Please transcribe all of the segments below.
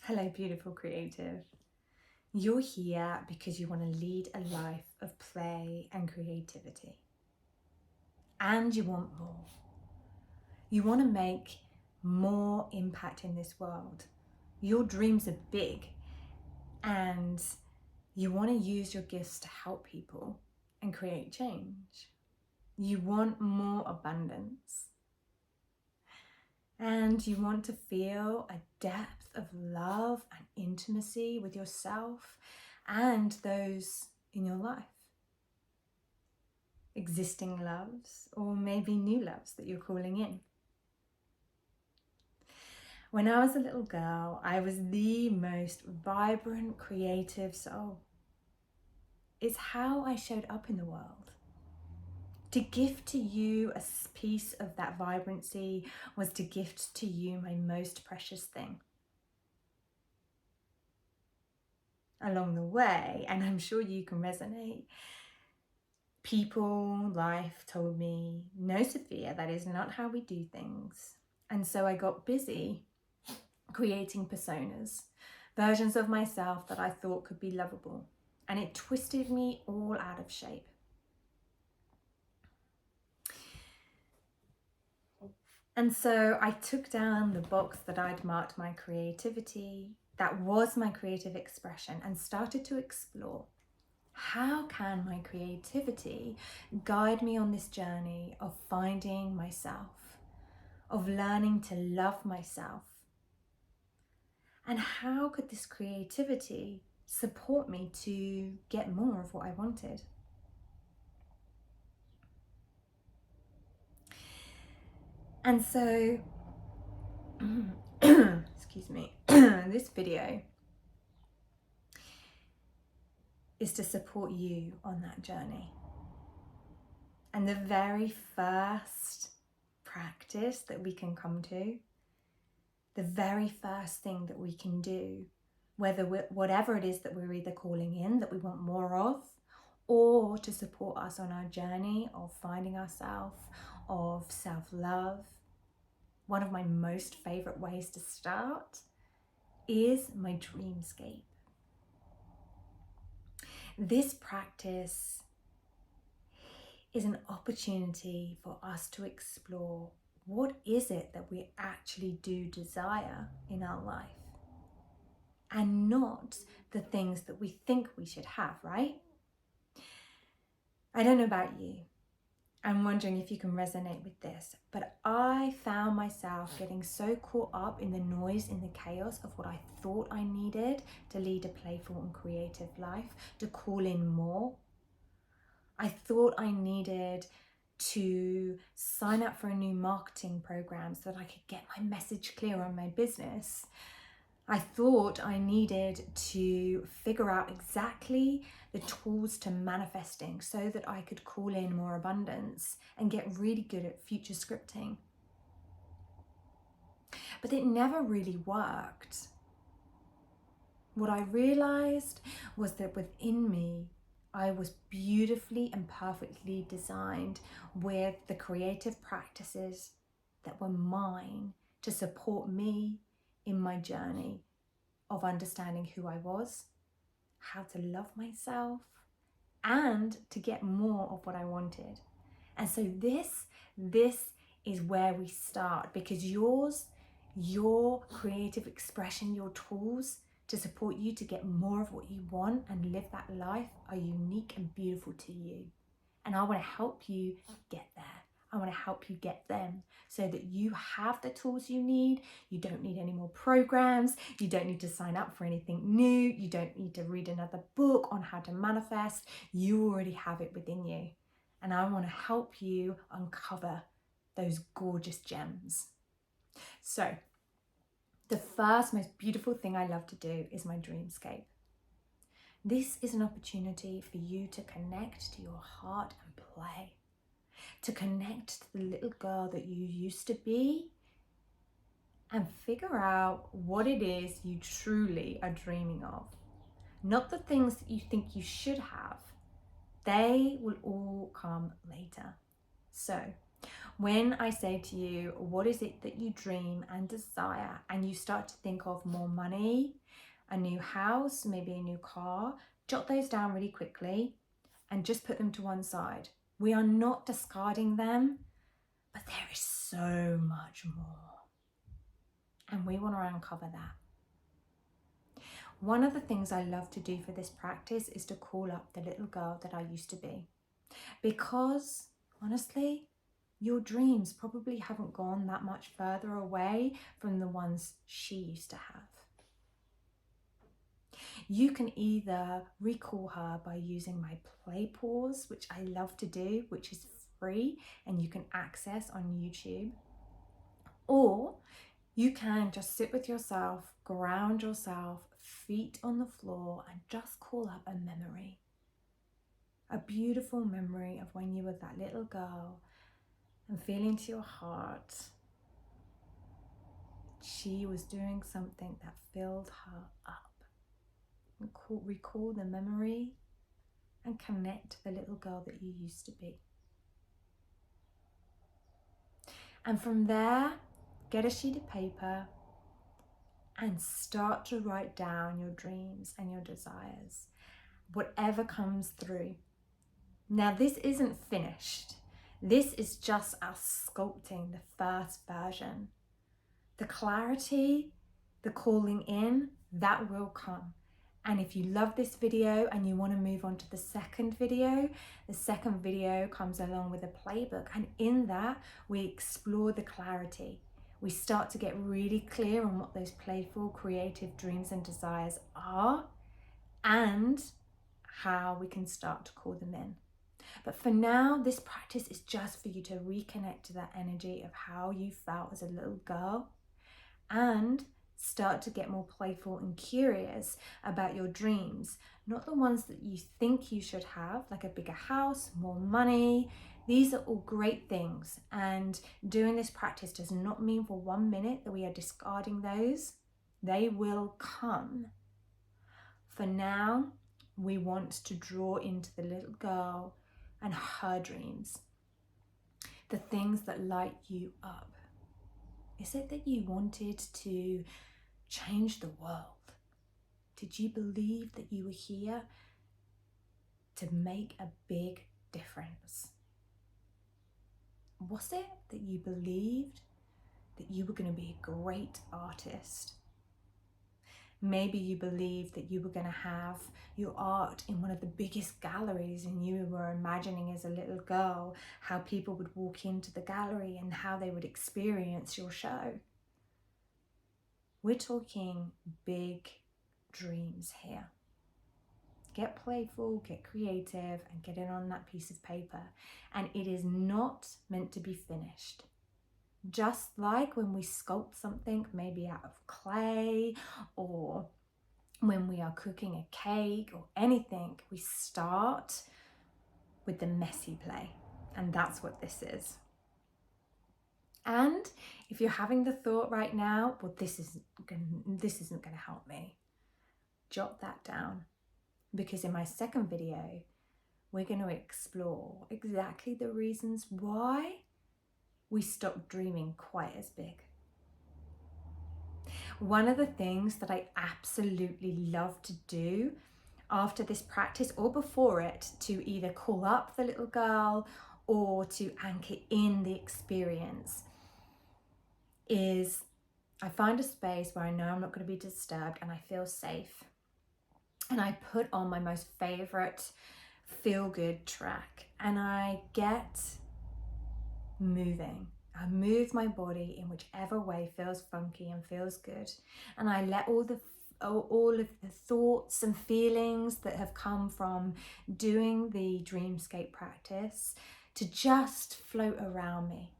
Hello, beautiful creative. You're here because you want to lead a life of play and creativity. And you want more. You want to make more impact in this world. Your dreams are big and you want to use your gifts to help people and create change. You want more abundance. And you want to feel a depth of love and intimacy with yourself and those in your life. Existing loves, or maybe new loves that you're calling in. When I was a little girl, I was the most vibrant, creative soul. It's how I showed up in the world. To gift to you a piece of that vibrancy was to gift to you my most precious thing. Along the way, and I'm sure you can resonate, people, life told me, no, Sophia, that is not how we do things. And so I got busy creating personas, versions of myself that I thought could be lovable. And it twisted me all out of shape. And so I took down the box that I'd marked my creativity, that was my creative expression, and started to explore, how can my creativity guide me on this journey of finding myself, of learning to love myself? And how could this creativity support me to get more of what I wanted? And so, excuse me, this video is to support you on that journey. And the very first practice that we can come to, the very first thing that we can do, whatever it is that we're either calling in that we want more of, or to support us on our journey of finding ourselves, of self-love, one of my most favorite ways to start is my dreamscape. This practice is an opportunity for us to explore what is it that we actually do desire in our life, and not the things that we think we should have, right? I don't know about you. I'm wondering if you can resonate with this, but I found myself getting so caught up in the noise, in the chaos of what I thought I needed to lead a playful and creative life, to call in more. I thought I needed to sign up for a new marketing program so that I could get my message clear on my business. I thought I needed to figure out exactly the tools to manifesting so that I could call in more abundance and get really good at future scripting. But it never really worked. What I realized was that within me, I was beautifully and perfectly designed with the creative practices that were mine to support me in my journey of understanding who I was, how to love myself, and to get more of what I wanted. And so this is where we start, because your creative expression, your tools to support you to get more of what you want and live that life are unique and beautiful to you. And I want to help you get there. I want to help you get them so that you have the tools you need. You don't need any more programs. You don't need to sign up for anything new. You don't need to read another book on how to manifest. You already have it within you. And I want to help you uncover those gorgeous gems. So, the first most beautiful thing I love to do is my dreamscape. This is an opportunity for you to connect to your heart and play. To connect to the little girl that you used to be and figure out what it is you truly are dreaming of. Not the things that you think you should have. They will all come later. So When I say to you, what is it that you dream and desire, and you start to think of more money, a new house, maybe a new car, jot those down really quickly and just put them to one side. We are not discarding them, but there is so much more. And we want to uncover that. One of the things I love to do for this practice is to call up the little girl that I used to be. Because honestly, your dreams probably haven't gone that much further away from the ones she used to have. You can either recall her by using my play pause, which I love to do, which is free and you can access on YouTube, or you can just sit with yourself, ground yourself, feet on the floor, and just call up a memory. A beautiful memory of when you were that little girl and feel into your heart. She was doing something that filled her up. Recall the memory and connect to the little girl that you used to be. And from there, get a sheet of paper and start to write down your dreams and your desires, whatever comes through. Now, this isn't finished. This is just us sculpting the first version. The clarity, the calling in, that will come. And if you love this video and you want to move on to the second video comes along with a playbook. And in that, we explore the clarity. We start to get really clear on what those playful, creative dreams and desires are and how we can start to call them in. But for now, this practice is just for you to reconnect to that energy of how you felt as a little girl and start to get more playful and curious about your dreams, not the ones that you think you should have, like a bigger house, more money. These are all great things, and doing this practice does not mean for 1 minute that we are discarding those. They will come. For now, we want to draw into the little girl and her dreams, the things that light you up. Is it that you wanted to change the world? Did you believe that you were here to make a big difference? Was it that you believed that you were going to be a great artist? Maybe you believed that you were going to have your art in one of the biggest galleries, and you were imagining as a little girl how people would walk into the gallery and how they would experience your show. We're talking big dreams here. Get playful, get creative, and get it on that piece of paper. And it is not meant to be finished. Just like when we sculpt something, maybe out of clay, or when we are cooking a cake or anything, we start with the messy play. And that's what this is. And if you're having the thought right now, well, this isn't going to help me, jot that down. Because in my second video, we're going to explore exactly the reasons why we stop dreaming quite as big. One of the things that I absolutely love to do after this practice or before it, to either call up the little girl or to anchor in the experience, is I find a space where I know I'm not going to be disturbed and I feel safe. And I put on my most favorite feel-good track and I get moving. I move my body in whichever way feels funky and feels good. And I let all of the thoughts and feelings that have come from doing the dreamscape practice to just float around me.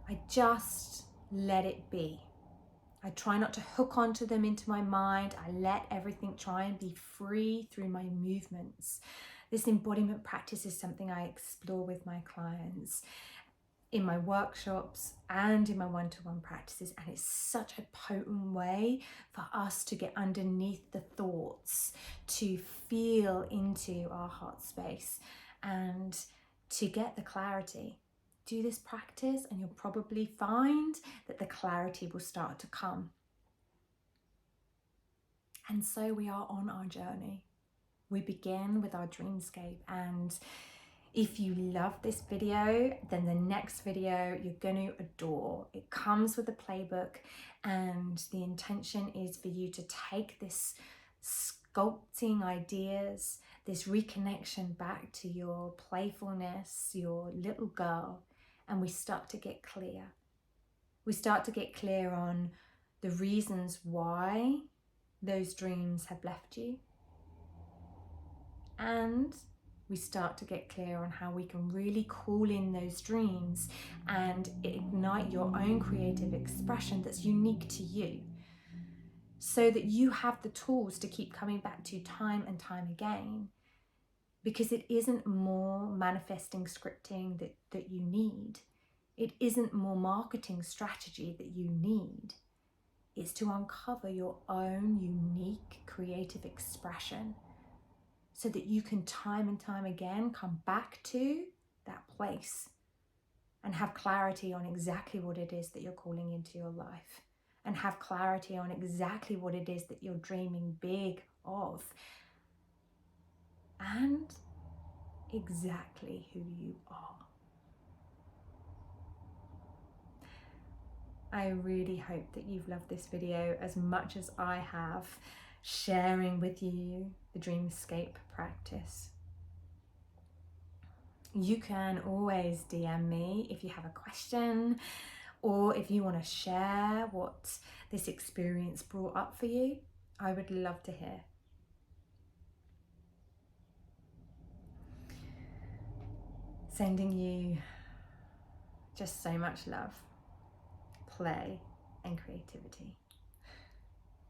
I just let it be. I try not to hook onto them into my mind. I let everything try and be free through my movements. This embodiment practice is something I explore with my clients in my workshops and in my one-to-one practices, and it's such a potent way for us to get underneath the thoughts, to feel into our heart space and to get the clarity. Do this practice and you'll probably find that the clarity will start to come. And so we are on our journey. We begin with our dreamscape, and if you love this video, then the next video you're going to adore. It comes with a playbook, and the intention is for you to take this sculpting ideas, this reconnection back to your playfulness, your little girl, and we start to get clear. We start to get clear on the reasons why those dreams have left you, and we start to get clear on how we can really call in those dreams and ignite your own creative expression that's unique to you, so that you have the tools to keep coming back to time and time again, because it isn't more manifesting scripting that you need. It isn't more marketing strategy that you need. It's to uncover your own unique creative expression, so that you can time and time again come back to that place and have clarity on exactly what it is that you're calling into your life, and have clarity on exactly what it is that you're dreaming big of, and exactly who you are. I really hope that you've loved this video as much as I have, sharing with you the dreamscape practice. You can always DM me if you have a question, or if you want to share what this experience brought up for you. I would love to hear. Sending you just so much love, play, and creativity.